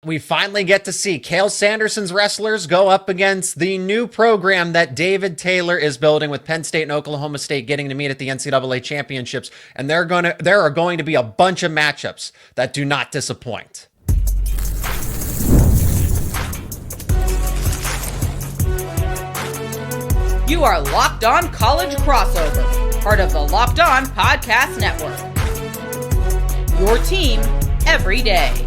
We finally get to see Cael Sanderson's wrestlers go up against the new program that David Taylor is building with Penn State and Oklahoma State getting to meet at the NCAA championships. And there are going to be a bunch of matchups that do not disappoint. You are Locked On College Crossover, part of the Locked On Podcast Network. Your team every day.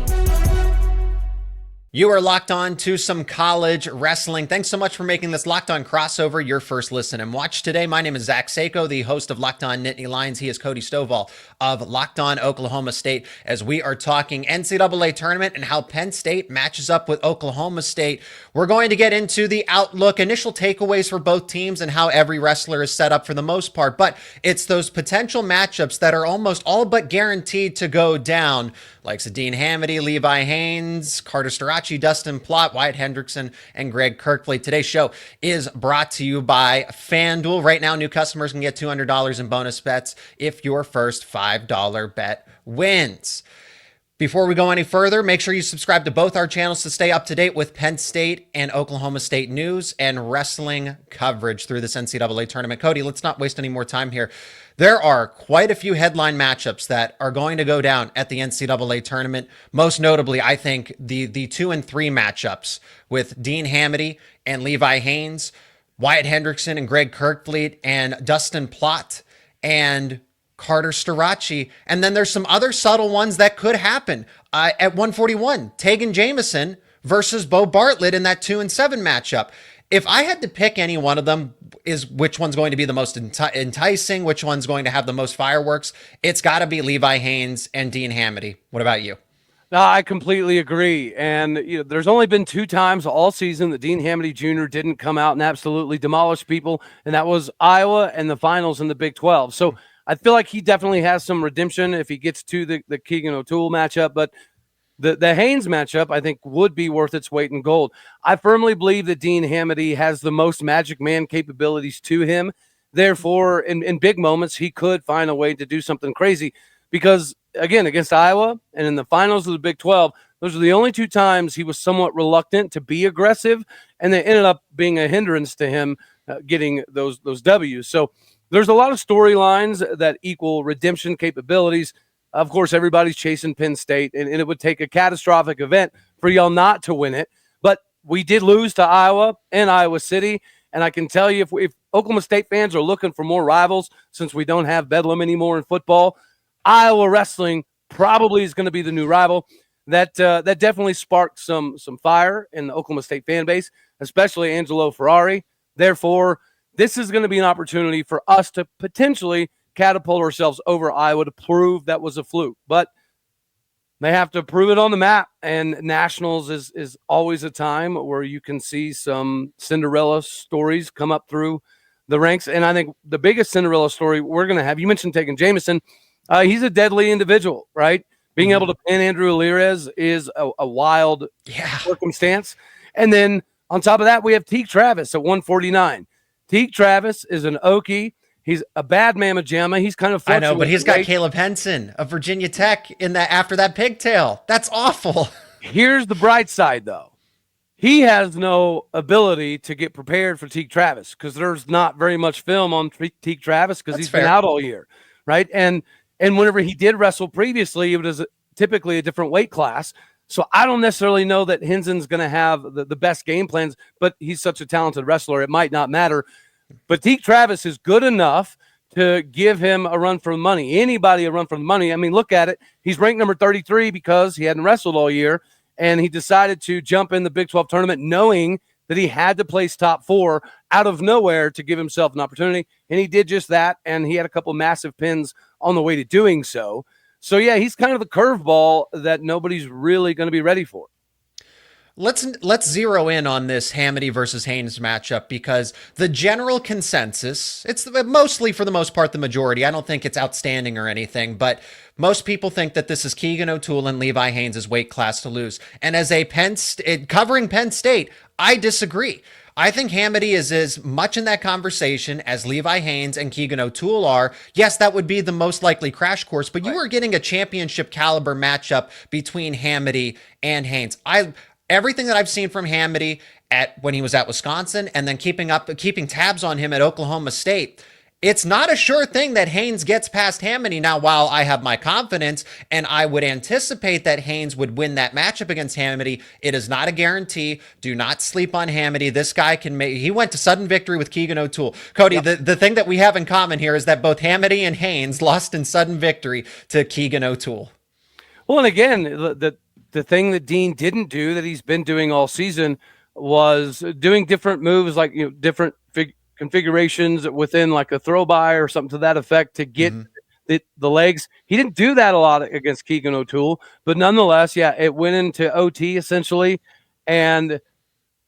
You are locked on to some college wrestling. Thanks so much for making this Locked On Crossover your first listen and watch today. My name is Seyko, the host of Locked On Nittany Lions. He is Cody Stovall of Locked On Oklahoma State, as we are talking NCAA tournament and how Penn State matches up with Oklahoma State. We're going to get into the outlook, initial takeaways for both teams, and how every wrestler is set up for the most part. But it's those potential matchups that are almost all but guaranteed to go down, like Dean Hamiti, Levi Haines, Carter Starocci, Dustin Plot, Wyatt Hendrickson, and Greg Kerkvliet. Today's show is brought to you by FanDuel. Right now, new customers can get $200 in bonus bets if your first $5 bet wins. Before we go any further, make sure you subscribe to both our channels to stay up to date with Penn State and Oklahoma State news and wrestling coverage through this NCAA tournament. Cody, let's not waste any more time here. There are quite a few headline matchups that are going to go down at the NCAA tournament. Most notably, I think the 2 and 3 matchups with Dean Hamiti and Levi Haines, Wyatt Hendrickson and Greg Kerkvliet, and Dustin Plott and Carter Starocci. And then there's some other subtle ones that could happen. At 141, Tegan Jamison versus Beau Bartlett in that 2 and 7 matchup. If I had to pick any one of them, is which one's going to be the most enticing, which one's going to have the most fireworks, it's got to be Levi Haines and Dean Hamiti. What about you? No, I completely agree. And there's only been 2 times all season that Dean Hamiti Jr. didn't come out and absolutely demolish people, and that was Iowa and the finals in the Big 12. So I feel like he definitely has some redemption if he gets to the Keegan O'Toole matchup, but the Haynes matchup, I think, would be worth its weight in gold. I firmly believe that Dean Hamiti has the most Magic Man capabilities to him. Therefore, in big moments, he could find a way to do something crazy because, again, against Iowa and in the finals of the Big 12, those are the only 2 times he was somewhat reluctant to be aggressive, and they ended up being a hindrance to him getting those W's. So there's a lot of storylines that equal redemption capabilities. Of course, everybody's chasing Penn State, and it would take a catastrophic event for y'all not to win it. But we did lose to Iowa and Iowa City, and I can tell you if Oklahoma State fans are looking for more rivals, since we don't have Bedlam anymore in football, Iowa wrestling probably is going to be the new rival. That definitely sparked some fire in the Oklahoma State fan base, especially Angelo Ferrari. Therefore, this is going to be an opportunity for us to potentially catapult ourselves over Iowa to prove that was a fluke. But they have to prove it on the map, and Nationals is always a time where you can see some Cinderella stories come up through the ranks. And I think the biggest Cinderella story we're going to have, you mentioned Tegan Jamison, he's a deadly individual, right? Being able to pin Andrew Alirez is a wild circumstance. And then on top of that, we have Teak Travis at 149. Teak Travis is an Okie. He's a bad mamma jamma. He's kind of, I know, but he's got Caleb Henson of Virginia Tech in that after that pigtail. That's awful. Here's the bright side, though. He has no ability to get prepared for Teak Travis because there's not very much film on Teak Travis because he's been out all year, right? And whenever he did wrestle previously, it was typically a different weight class. So I don't necessarily know that Henson's going to have the best game plans, but he's such a talented wrestler, it might not matter. But Teak Travis is good enough to give him a run for the money. Anybody a run for the money. I mean, look at it. He's ranked number 33 because he hadn't wrestled all year, and he decided to jump in the Big 12 tournament knowing that he had to place top 4 out of nowhere to give himself an opportunity, and he did just that, and he had a couple massive pins on the way to doing so. So, yeah, he's kind of the curveball that nobody's really going to be ready for. Let's zero in on this Hamiti versus Haynes matchup because the general consensus, it's mostly for the most part the majority. I don't think it's outstanding or anything, but most people think that this is Keegan O'Toole and Levi Haines' weight class to lose. And as a covering Penn State, I disagree. I think Hamiti is as much in that conversation as Levi Haines and Keegan O'Toole are. Yes, that would be the most likely crash course, but you are getting a championship caliber matchup between Hamiti and Haines. Everything that I've seen from Hamiti when he was at Wisconsin and then keeping tabs on him at Oklahoma State, it's not a sure thing that Haines gets past Hamiti. Now, while I have my confidence and I would anticipate that Haines would win that matchup against Hamiti, it is not a guarantee. Do not sleep on Hamiti. This guy he went to sudden victory with Keegan O'Toole. Cody, the thing that we have in common here is that both Hamiti and Haines lost in sudden victory to Keegan O'Toole. Well, and again, the thing that Dean didn't do that he's been doing all season was doing different moves, like different configurations within like a throw by or something to that effect to get the legs. He didn't do that a lot against Keegan O'Toole, but nonetheless, it went into OT essentially. And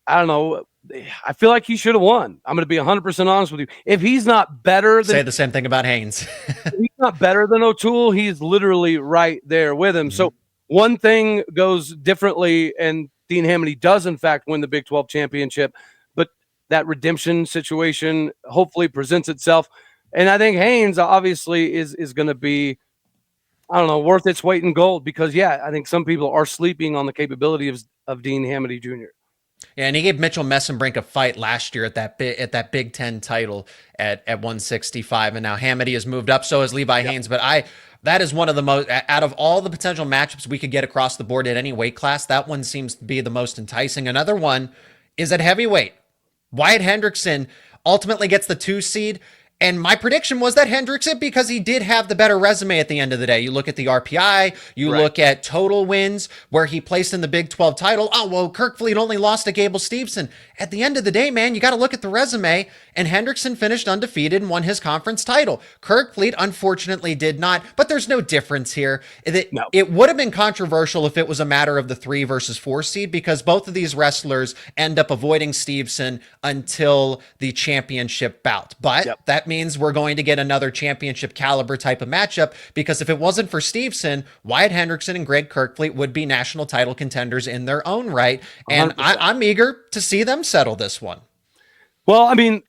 I don't know, I feel like he should have won. I'm going to be 100% honest with you. If he's not better than... Say the same thing about Haines. If he's not better than O'Toole, he's literally right there with him. So one thing goes differently, and Dean Hamiti does, in fact, win the Big 12 championship. But that redemption situation hopefully presents itself. And I think Haines obviously is going to be, I don't know, worth its weight in gold because, I think some people are sleeping on the capability of Dean Hamiti Jr. Yeah, and he gave Mitchell Messenbrink a fight last year at that Big Ten title at 165, and now Hamiti has moved up. So has Levi Haines. But that is one of the most, out of all the potential matchups we could get across the board at any weight class, that one seems to be the most enticing. Another one is at heavyweight. Wyatt Hendrickson ultimately gets the 2 seed. And my prediction was that Hendrickson, because he did have the better resume at the end of the day. You look at the RPI, you look at total wins, where he placed in the Big 12 title. Oh, well, Kerkvliet only lost to Gable Steveson. At the end of the day, man, you got to look at the resume. And Hendrickson finished undefeated and won his conference title. Kerkvliet, unfortunately, did not. But there's no difference here. It would have been controversial if it was a matter of the 3 versus 4 seed, because both of these wrestlers end up avoiding Steveson until the championship bout. But that means we're going to get another championship caliber type of matchup, because if it wasn't for Steveson, Wyatt Hendrickson and Greg Kerkvliet would be national title contenders in their own right. And I'm eager to see them settle this one. Well, I mean,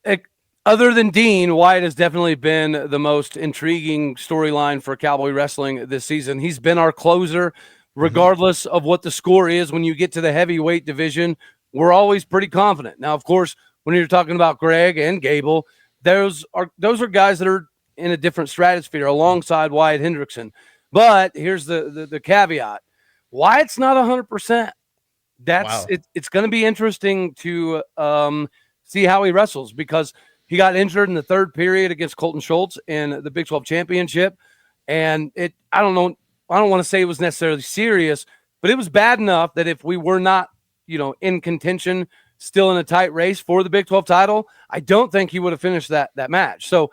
other than Dean, Wyatt has definitely been the most intriguing storyline for Cowboy wrestling this season. He's been our closer, regardless of what the score is. When you get to the heavyweight division, we're always pretty confident. Now, of course, when you're talking about Greg and Gable, those are guys that are in a different stratosphere alongside Wyatt Hendrickson. But here's the caveat: Wyatt's not 100%. It's going to be interesting to see how he wrestles, because he got injured in the third period against Colton Schultz in the Big 12 championship, and I don't want to say it was necessarily serious, but it was bad enough that if we were not in contention, still in a tight race for the Big 12 title, I don't think he would have finished that match. So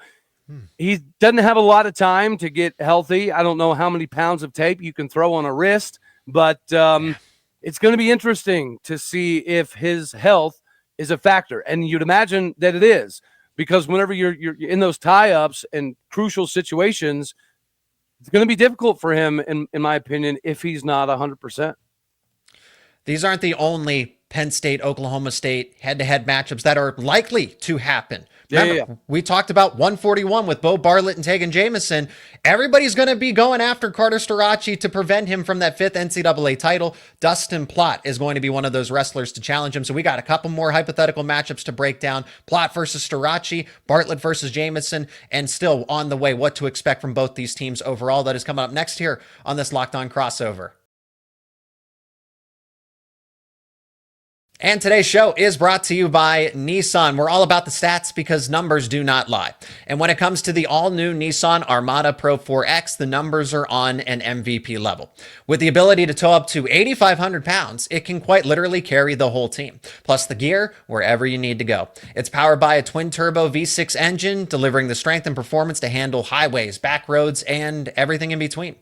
he doesn't have a lot of time to get healthy. I don't know how many pounds of tape you can throw on a wrist, but it's going to be interesting to see if his health is a factor. And you'd imagine that it is, because whenever you're in those tie-ups and crucial situations, it's going to be difficult for him, in my opinion, if he's not 100%. These aren't the only Penn State-Oklahoma State head-to-head matchups that are likely to happen. Remember, we talked about 141 with Beau Bartlett and Tegan Jamison. Everybody's going to be going after Carter Starocci to prevent him from that 5th NCAA title. Dustin Plott is going to be one of those wrestlers to challenge him. So we got a couple more hypothetical matchups to break down. Plott versus Starocci, Bartlett versus Jamison, and still on the way what to expect from both these teams overall. That is coming up next here on this Locked On Crossover. And today's show is brought to you by Nissan. We're all about the stats because numbers do not lie. And when it comes to the all-new Nissan Armada PRO-4X, the numbers are on an MVP level. With the ability to tow up to 8,500 pounds, it can quite literally carry the whole team, plus the gear wherever you need to go. It's powered by a twin-turbo V6 engine, delivering the strength and performance to handle highways, back roads, and everything in between.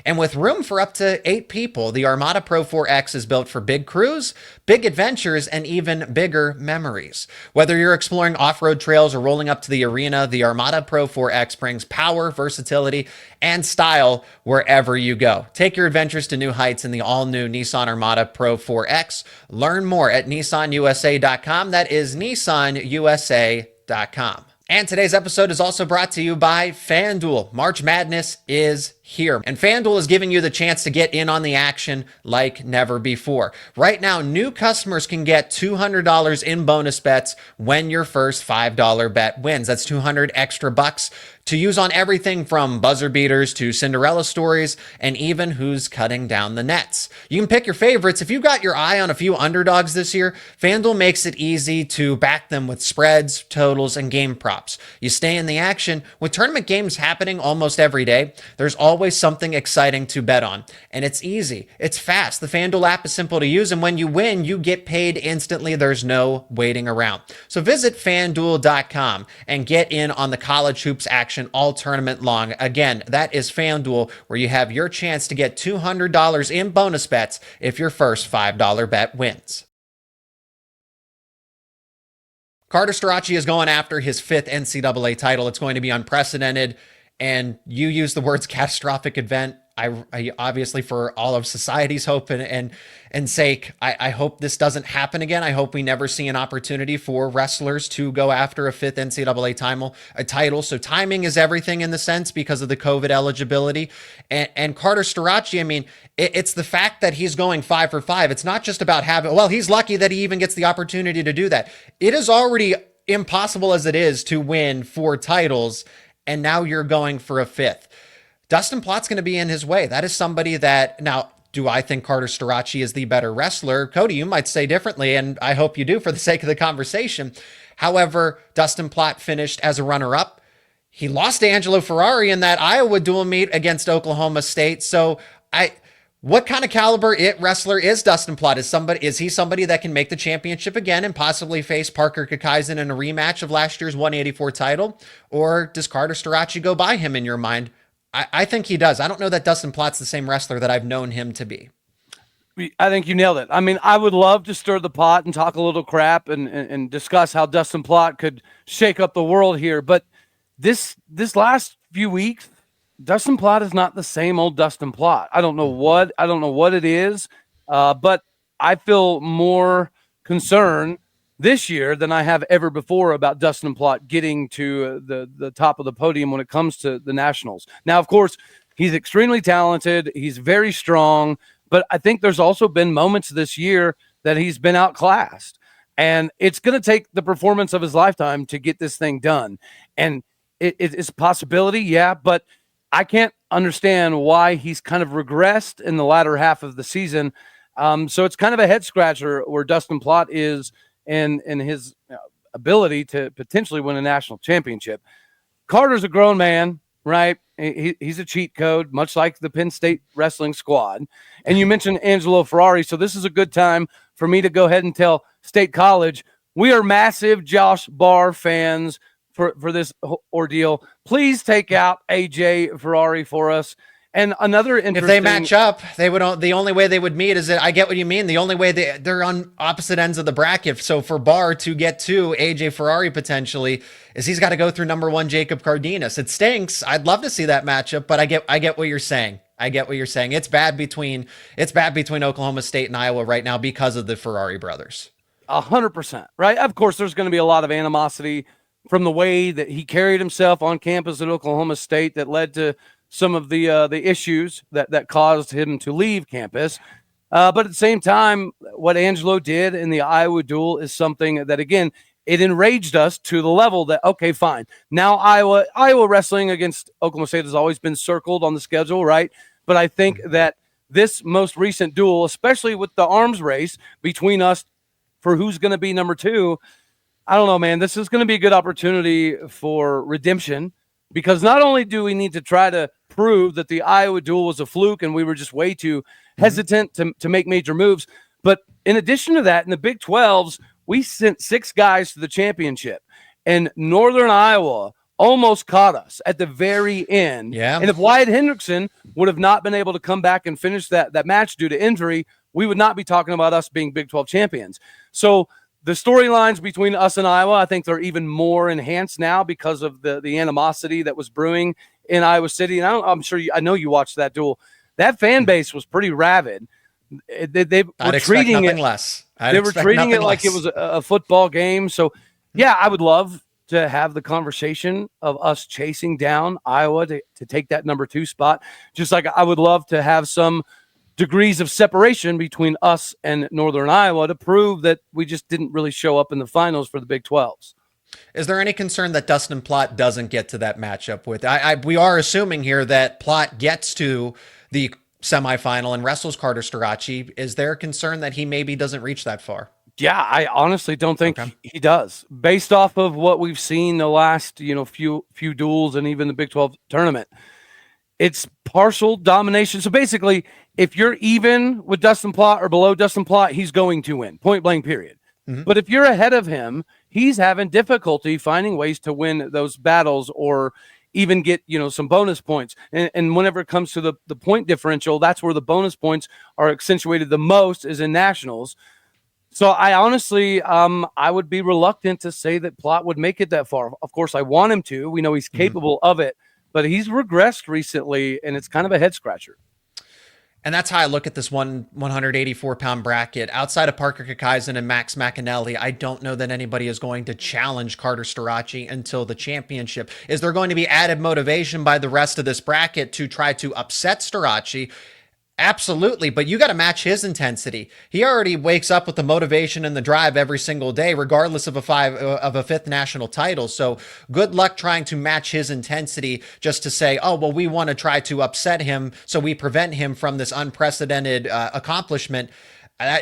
And with room for up to 8 people, the Armada Pro-4X is built for big crews, big adventures, and even bigger memories. Whether you're exploring off-road trails or rolling up to the arena, the Armada Pro-4X brings power, versatility, and style wherever you go. Take your adventures to new heights in the all-new Nissan Armada Pro-4X. Learn more at nissanusa.com. That is nissanusa.com. And today's episode is also brought to you by FanDuel. March Madness is here, and FanDuel is giving you the chance to get in on the action like never before. Right now, new customers can get $200 in bonus bets when your first $5 bet wins. That's 200 extra bucks to use on everything from buzzer beaters to Cinderella stories and even who's cutting down the nets. You can pick your favorites. If you've got your eye on a few underdogs this year, FanDuel makes it easy to back them with spreads, totals, and game props. You stay in the action. With tournament games happening almost every day, there's always something exciting to bet on. And it's easy. It's fast. The FanDuel app is simple to use, and when you win, you get paid instantly. There's no waiting around. So visit FanDuel.com and get in on the college hoops action all tournament long. Again, that is FanDuel, where you have your chance to get $200 in bonus bets if your first $5 bet wins. Carter Starocci is going after his 5th NCAA title. It's going to be unprecedented. And you use the words catastrophic event. I obviously, for all of society's hope and sake, I hope this doesn't happen again. I hope we never see an opportunity for wrestlers to go after a 5th NCAA title. So timing is everything in the sense because of the COVID eligibility. And Carter Starocci, I mean, it's the fact that he's going 5 for 5. It's not just about he's lucky that he even gets the opportunity to do that. It is already impossible as it is to win 4 titles. And now you're going for a 5th. Dustin Plott's going to be in his way. That is somebody that, now, do I think Carter Starocci is the better wrestler? Cody, you might say differently, and I hope you do for the sake of the conversation. However, Dustin Plott finished as a runner-up. He lost to Angelo Ferrari in that Iowa dual meet against Oklahoma State. So what kind of caliber wrestler is Dustin Plott? Is he somebody that can make the championship again and possibly face Parker Kakaisen in a rematch of last year's 184 title? Or does Carter Starocci go by him in your mind? I think he does. I don't know that Dustin Plott's the same wrestler that I've known him to be. I think you nailed it. I mean, I would love to stir the pot and talk a little crap and discuss how Dustin Plott could shake up the world here. But this last few weeks, Dustin Plott is not the same old Dustin Plott. I don't know what it is, but I feel more concern this year than I have ever before about Dustin Plott getting to the top of the podium when it comes to the Nationals. Now, of course, he's extremely talented. He's very strong, but I think there's also been moments this year that he's been outclassed, and it's going to take the performance of his lifetime to get this thing done. And it's a possibility, yeah, but I can't understand why he's kind of regressed in the latter half of the season. So it's kind of a head scratcher where Dustin Plott is in his ability to potentially win a national championship. Carter's a grown man, right? He's a cheat code, much like the Penn State wrestling squad. And you mentioned Angelo Ferrari, so this is a good time for me to go ahead and tell State College, we are massive Josh Barr fans for this ordeal. Please take out AJ Ferrari for us. And another interesting... If they match up, the only way they would meet is that, I get what you mean. The only way they're on opposite ends of the bracket. So for Barr to get to AJ Ferrari potentially is he's got to go through number 1 Jacob Cardenas. It stinks. I'd love to see that matchup, but I get what you're saying. I get what you're saying. It's bad between Oklahoma State and Iowa right now because of the Ferrari brothers. 100%, right? Of course, there's going to be a lot of animosity from the way that he carried himself on campus at Oklahoma State that led to some of the issues that caused him to leave campus. But at the same time, what Angelo did in the Iowa duel is something that, again, it enraged us to the level that, okay, fine. Now Iowa wrestling against Oklahoma State has always been circled on the schedule, right? But I think that this most recent duel, especially with the arms race between us for who's going to be number 2, I don't know, man. This is going to be a good opportunity for redemption, because not only do we need to try to prove that the Iowa duel was a fluke and we were just way too hesitant to make major moves, but in addition to that, in the Big 12s, we sent 6 guys to the championship, and Northern Iowa almost caught us at the very end. Yeah. And if Wyatt Hendrickson would have not been able to come back and finish that match due to injury, we would not be talking about us being Big 12 champions. So the storylines between us and Iowa, I think they're even more enhanced now because of the animosity that was brewing in Iowa City. And I know you watched that duel. That fan base was pretty rabid. They were treating it less. They were treating it like it was a football game. So, yeah, I would love to have the conversation of us chasing down Iowa to take that number 2 spot. Just like I would love to have some degrees of separation between us and Northern Iowa to prove that we just didn't really show up in the finals for the Big 12s. Is there any concern that Dustin Plott doesn't get to that matchup with? We are assuming here that Plott gets to the semifinal and wrestles Carter Starocci. Is there a concern that he maybe doesn't reach that far? Yeah, I honestly don't think he does. Based off of what we've seen the last, few duels and even the Big 12 tournament, it's partial domination. So basically, if you're even with Dustin Plott or below Dustin Plott, he's going to win, point blank, period. Mm-hmm. But if you're ahead of him, he's having difficulty finding ways to win those battles or even get, some bonus points. And whenever it comes to the point differential, that's where the bonus points are accentuated the most, is in nationals. So I honestly, I would be reluctant to say that Plott would make it that far. Of course, I want him to. We know he's capable of it, but he's regressed recently, and it's kind of a head scratcher. And that's how I look at this 184-pound bracket. Outside of Parker Kakaisen and Max McAnally, I don't know that anybody is going to challenge Carter Starocci until the championship. Is there going to be added motivation by the rest of this bracket to try to upset Starocci? Absolutely, but you got to match his intensity. He already wakes up with the motivation and the drive every single day, regardless of a 5th national title. So good luck trying to match his intensity just to say, oh, well, we want to try to upset him, so we prevent him from this unprecedented accomplishment.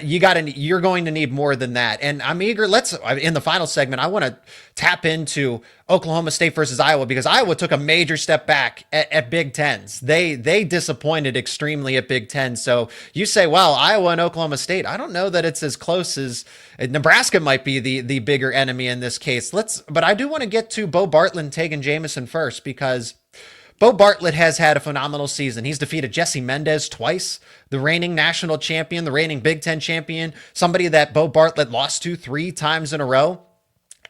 You're going to need more than that. And I'm eager. In the final segment, I want to tap into Oklahoma State versus Iowa, because Iowa took a major step back at Big Tens. They disappointed extremely at Big Ten. So you say, well, Iowa and Oklahoma State, I don't know that it's as close as Nebraska might be the bigger enemy in this case. But I do want to get to Beau Bartlett and Tegan Jamison first, because Beau Bartlett has had a phenomenal season. He's defeated Jesse Mendez twice, the reigning national champion, the reigning Big Ten champion, somebody that Beau Bartlett lost to 3 times in a row,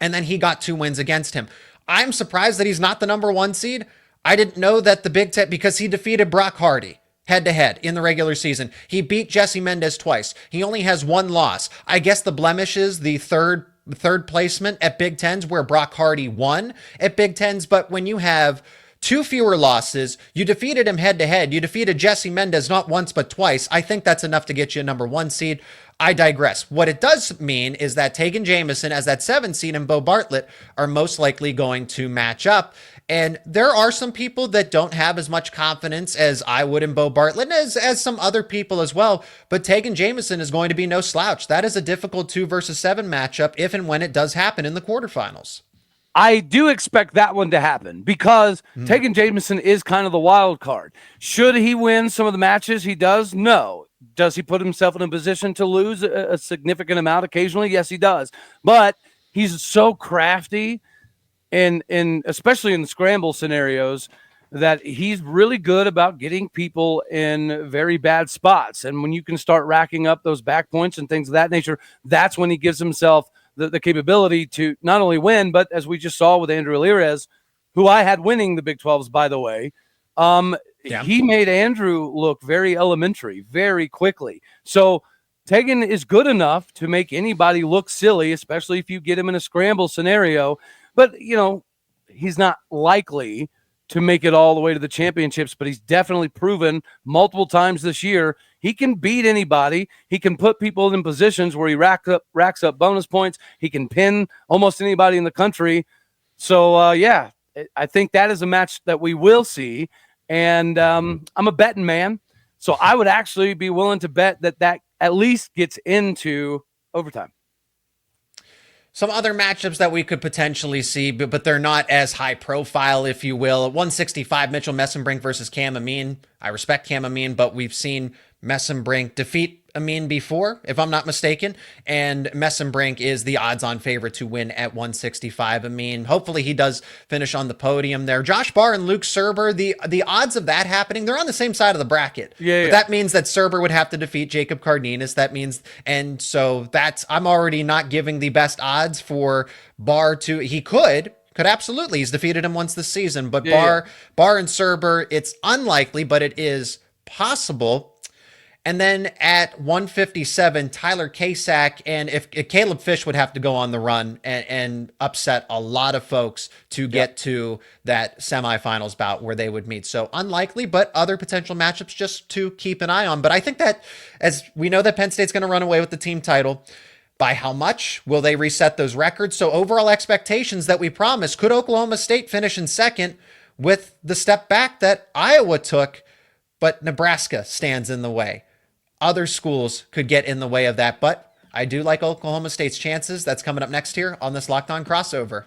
and then he got 2 wins against him. I'm surprised that he's not the number 1 seed. I didn't know that the Big Ten, because he defeated Brock Hardy head-to-head in the regular season. He beat Jesse Mendez twice. He only has 1 loss. I guess the blemish is the third placement at Big Tens, where Brock Hardy won at Big Tens, but when you have 2 fewer losses, you defeated him head-to-head. You defeated Jesse Mendez not once but twice. I think that's enough to get you a number 1 seed. I digress. What it does mean is that Tegan Jamison as that 7 seed and Beau Bartlett are most likely going to match up. And there are some people that don't have as much confidence as I would in Beau Bartlett, and as some other people as well. But Tegan Jamison is going to be no slouch. That is a difficult 2 versus 7 matchup if and when it does happen in the quarterfinals. I do expect that one to happen, because Tegan Jamison is kind of the wild card. Should he win some of the matches he does? No. Does he put himself in a position to lose a significant amount occasionally? Yes, he does. But he's so crafty, and especially in the scramble scenarios, that he's really good about getting people in very bad spots. And when you can start racking up those back points and things of that nature, that's when he gives himself the capability to not only win, but as we just saw with Andrew Alirez, who I had winning the Big 12s, by the way, he made Andrew look very elementary very quickly. So Tegan is good enough to make anybody look silly, especially if you get him in a scramble scenario. But, he's not likely to make it all the way to the championships, but he's definitely proven multiple times this year he can beat anybody. He can put people in positions where he racks up bonus points. He can pin almost anybody in the country. So, I think that is a match that we will see. And I'm a betting man, so I would actually be willing to bet that at least gets into overtime. Some other matchups that we could potentially see, but they're not as high profile, if you will. At 165, Mitchell Messenbrink versus Cam Amin. I respect Cam Amin, but we've seen Messenbrink defeat Amin before, if I'm not mistaken, and Messenbrink is the odds-on favorite to win at 165. Amin, hopefully he does finish on the podium there. Josh Barr and Luke Serber, the odds of that happening, they're on the same side of the bracket. But that means that Serber would have to defeat Jacob Cardenas. That means, and so I'm already not giving the best odds for Barr to, he could absolutely, he's defeated him once this season, but Barr and Serber, it's unlikely, but it is possible. And then at 157, Tyler Kasak, and if Caleb Fish would have to go on the run and upset a lot of folks to get to that semifinals bout where they would meet. So unlikely, but other potential matchups just to keep an eye on. But I think that, as we know that Penn State's going to run away with the team title, by how much will they reset those records? So overall expectations that we promised, could Oklahoma State finish in second with the step back that Iowa took, but Nebraska stands in the way? Other schools could get in the way of that, but I do like Oklahoma State's chances. That's coming up next here on this Locked On Crossover.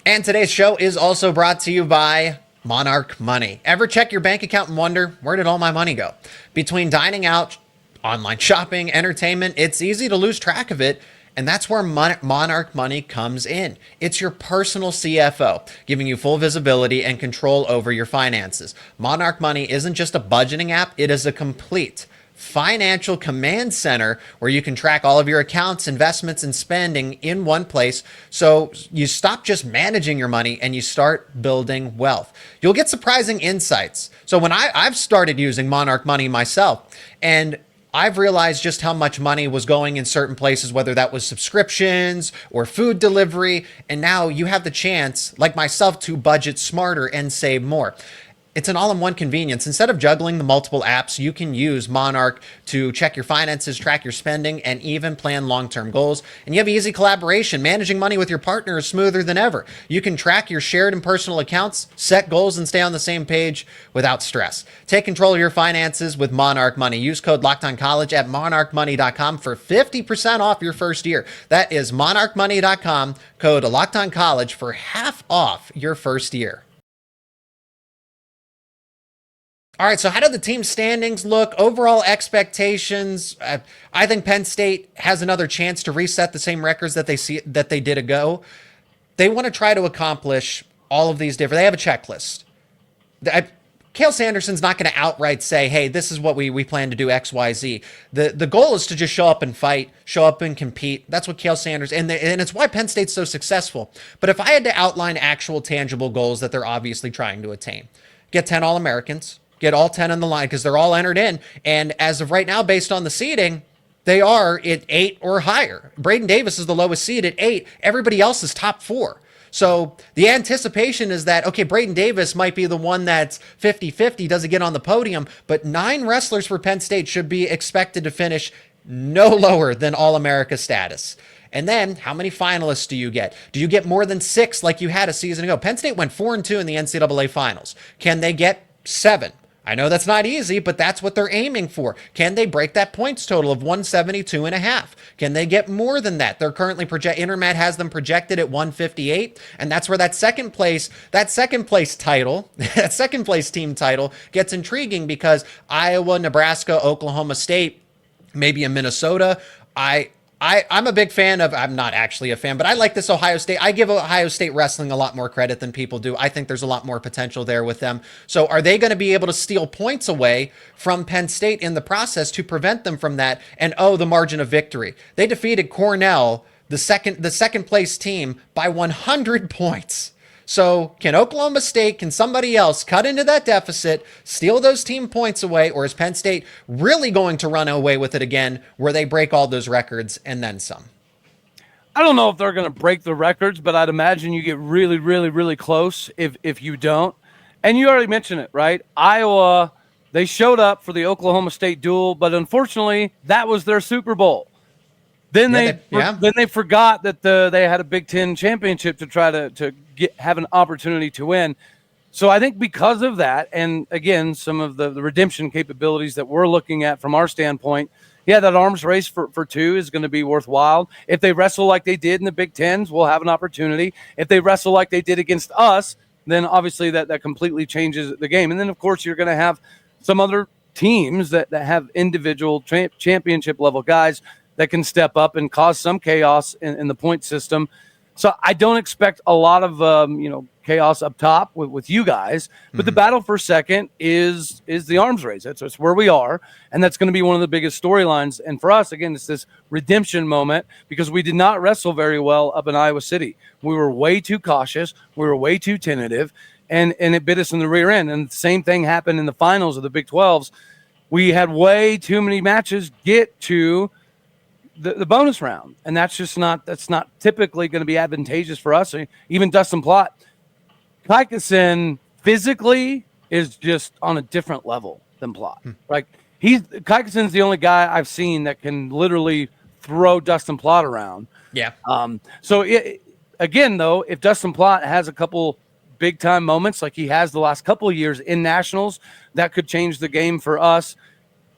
And today's show is also brought to you by Monarch Money. Ever check your bank account and wonder, where did all my money go? Between dining out, online shopping, entertainment, it's easy to lose track of it. And that's where Monarch Money comes in. It's your personal CFO, giving you full visibility and control over your finances. Monarch Money isn't just a budgeting app, it is a complete financial command center where you can track all of your accounts, investments, and spending in one place. So you stop just managing your money and you start building wealth. You'll get surprising insights. So when I've started using Monarch Money myself, and I've realized just how much money was going in certain places, whether that was subscriptions or food delivery. And now you have the chance, like myself, to budget smarter and save more. It's an all-in-one convenience. Instead of juggling the multiple apps, you can use Monarch to check your finances, track your spending, and even plan long-term goals. And you have easy collaboration. Managing money with your partner is smoother than ever. You can track your shared and personal accounts, set goals, and stay on the same page without stress. Take control of your finances with Monarch Money. Use code LOCKEDONCollege at monarchmoney.com for 50% off your first year. That is monarchmoney.com, code LOCKEDONCollege for half off your first year. All right, so how did the team standings look? Overall expectations, I think Penn State has another chance to reset the same records that they did ago. They want to try to accomplish all of these different. They have a checklist. Cale Sanderson's not going to outright say, hey, this is what we plan to do, X, Y, Z. The goal is to just show up and fight, show up and compete. That's what Cale Sanders, and it's why Penn State's so successful. But if I had to outline actual tangible goals that they're obviously trying to attain, get 10 All-Americans, get all 10 on the line because they're all entered in. And as of right now, based on the seeding, they are at 8 or higher. Braden Davis is the lowest seed at 8. Everybody else is top 4. So the anticipation is that, okay, Braden Davis might be the one that's 50-50, doesn't get on the podium, but 9 wrestlers for Penn State should be expected to finish no lower than All-America status. And then how many finalists do you get? Do you get more than 6 like you had a season ago? Penn State went 4-2 in the NCAA finals. Can they get 7? I know that's not easy, but that's what they're aiming for. Can they break that points total of 172.5? Can they get more than that? They're currently Intermat has them projected at 158, and that's where that second place title, that second place team title gets intriguing because Iowa, Nebraska, Oklahoma State, maybe in Minnesota. I'm a big fan of, I'm not actually a fan, but I like this Ohio State. I give Ohio State wrestling a lot more credit than people do. I think there's a lot more potential there with them. So are they going to be able to steal points away from Penn State in the process to prevent them from that? And the margin of victory. They defeated Cornell, the second place team, by 100 points. So can Oklahoma State, can somebody else cut into that deficit, steal those team points away, or is Penn State really going to run away with it again where they break all those records and then some? I don't know if they're going to break the records, but I'd imagine you get really, really, really close if you don't. And you already mentioned it, right? Iowa, they showed up for the Oklahoma State duel, but unfortunately that was their Super Bowl. Then they forgot that they had a Big Ten championship to try to have an opportunity to win. So I think because of that, and again, some of the redemption capabilities that we're looking at from our standpoint, that arms race for 2 is going to be worthwhile. If they wrestle like they did in the Big Tens, we'll have an opportunity. If they wrestle like they did against us, then obviously that completely changes the game. And then, of course, you're going to have some other teams that have individual championship level guys that can step up and cause some chaos in the point system. So I don't expect a lot of chaos up top with you guys, but the battle for second is the arms race. That's where we are, and that's going to be one of the biggest storylines. And for us, again, it's this redemption moment because we did not wrestle very well up in Iowa City. We were way too cautious. We were way too tentative, and it bit us in the rear end. And the same thing happened in the finals of the Big 12s. We had way too many matches get to the bonus round, and that's not typically going to be advantageous for us. Even Dustin Plott, Kykesen physically is just on a different level than Plott. Like Kykesen's the only guy I've seen that can literally throw Dustin Plott around. Yeah. Again, though, if Dustin Plott has a couple big time moments like he has the last couple of years in nationals, that could change the game for us.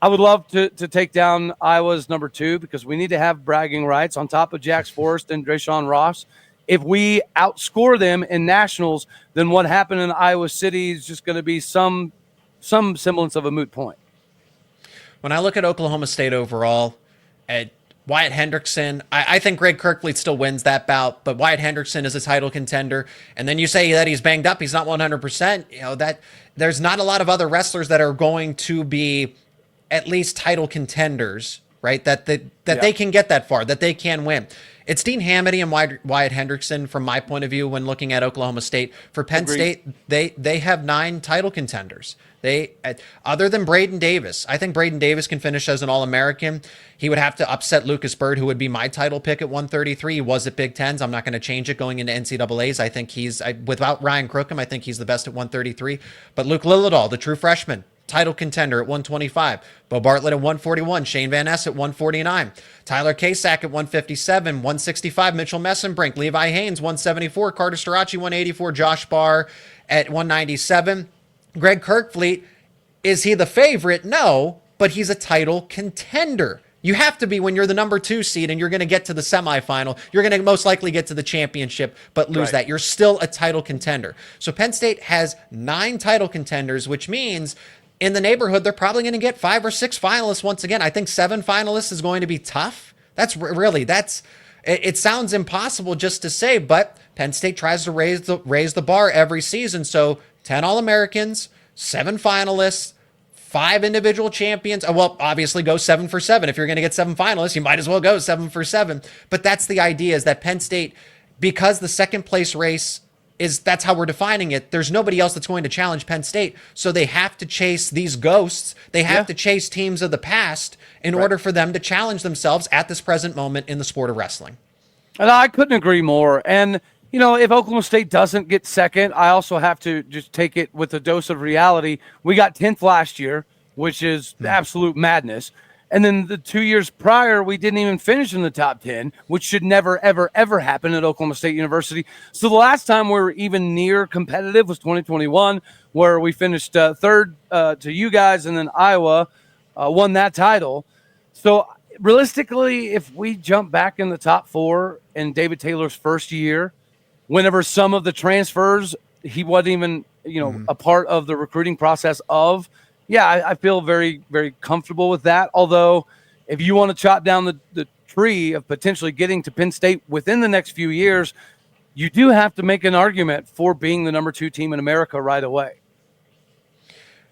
I would love to take down Iowa's number 2 because we need to have bragging rights on top of Jax Forrest and Drayshawn Ross. If we outscore them in nationals, then what happened in Iowa City is just going to be some semblance of a moot point. When I look at Oklahoma State overall, at Wyatt Hendrickson, I think Greg Kerkvliet still wins that bout, but Wyatt Hendrickson is a title contender. And then you say that he's banged up, he's not 100%. That there's not a lot of other wrestlers that are going to be at least title contenders, right? That they can get that far, that they can win. It's Dean Hamiti and Wyatt Hendrickson from my point of view when looking at Oklahoma State. For Penn State, they have 9 title contenders. Other than Braden Davis, I think Braden Davis can finish as an All-American. He would have to upset Lucas Bird, who would be my title pick at 133. He was at Big Tens. I'm not going to change it going into NCAAs. I think without Ryan Crookham, I think he's the best at 133. But Luke Lillidahl, the true freshman, title contender at 125. Beau Bartlett at 141. Shane Van Ness at 149. Tyler Kasak at 157. 165. Mitchell Messenbrink. Levi Haines, 174. Carter Starocci, 184. Josh Barr at 197. Greg Kerkvliet, is he the favorite? No, but he's a title contender. You have to be when you're the number 2 seed and you're going to get to the semifinal. You're going to most likely get to the championship, but lose that. You're still a title contender. So Penn State has 9 title contenders, which means in the neighborhood, they're probably going to get 5 or 6 finalists once again. I think 7 finalists is going to be tough. It sounds impossible just to say, but Penn State tries to raise the bar every season. So 10 All-Americans, 7 finalists, 5 individual champions. Well, obviously go 7 for 7. If you're going to get 7 finalists, you might as well go 7 for 7. But that's the idea, is that Penn State, because the second place race that's how we're defining it. There's nobody else that's going to challenge Penn State. So they have to chase these ghosts. They have to chase teams of the past in order for them to challenge themselves at this present moment in the sport of wrestling. And I couldn't agree more. And, if Oklahoma State doesn't get second, I also have to just take it with a dose of reality. We got 10th last year, which is absolute madness. And then the 2 years prior, we didn't even finish in the top 10, which should never, ever, ever happen at Oklahoma State University. So the last time we were even near competitive was 2021, where we finished third to you guys, and then Iowa won that title. So realistically, if we jump back in the top 4 in David Taylor's first year, whenever some of the transfers, he wasn't even, a part of the recruiting process of, I feel very, very comfortable with that. Although, if you want to chop down the tree of potentially getting to Penn State within the next few years, you do have to make an argument for being the number 2 team in America right away.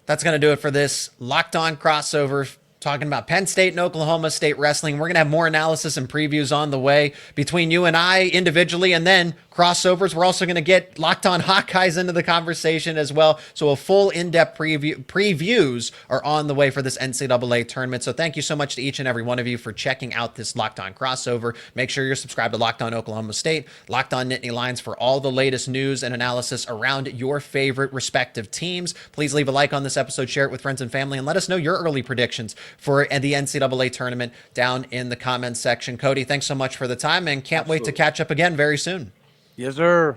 That's going to do it for this Locked On crossover, talking about Penn State and Oklahoma State wrestling. We're going to have more analysis and previews on the way between you and I individually, and then crossovers. We're also going to get Locked On Hawkeyes into the conversation as well. So a full in-depth previews are on the way for this NCAA tournament. So thank you so much to each and every one of you for checking out this Locked On crossover. Make sure you're subscribed to Locked On Oklahoma State, Locked On Nittany Lions for all the latest news and analysis around your favorite respective teams. Please leave a like on this episode, share it with friends and family, and let us know your early predictions for the NCAA tournament down in the comments section. Cody, thanks so much for the time, and can't wait to catch up again very soon. Yes, sir.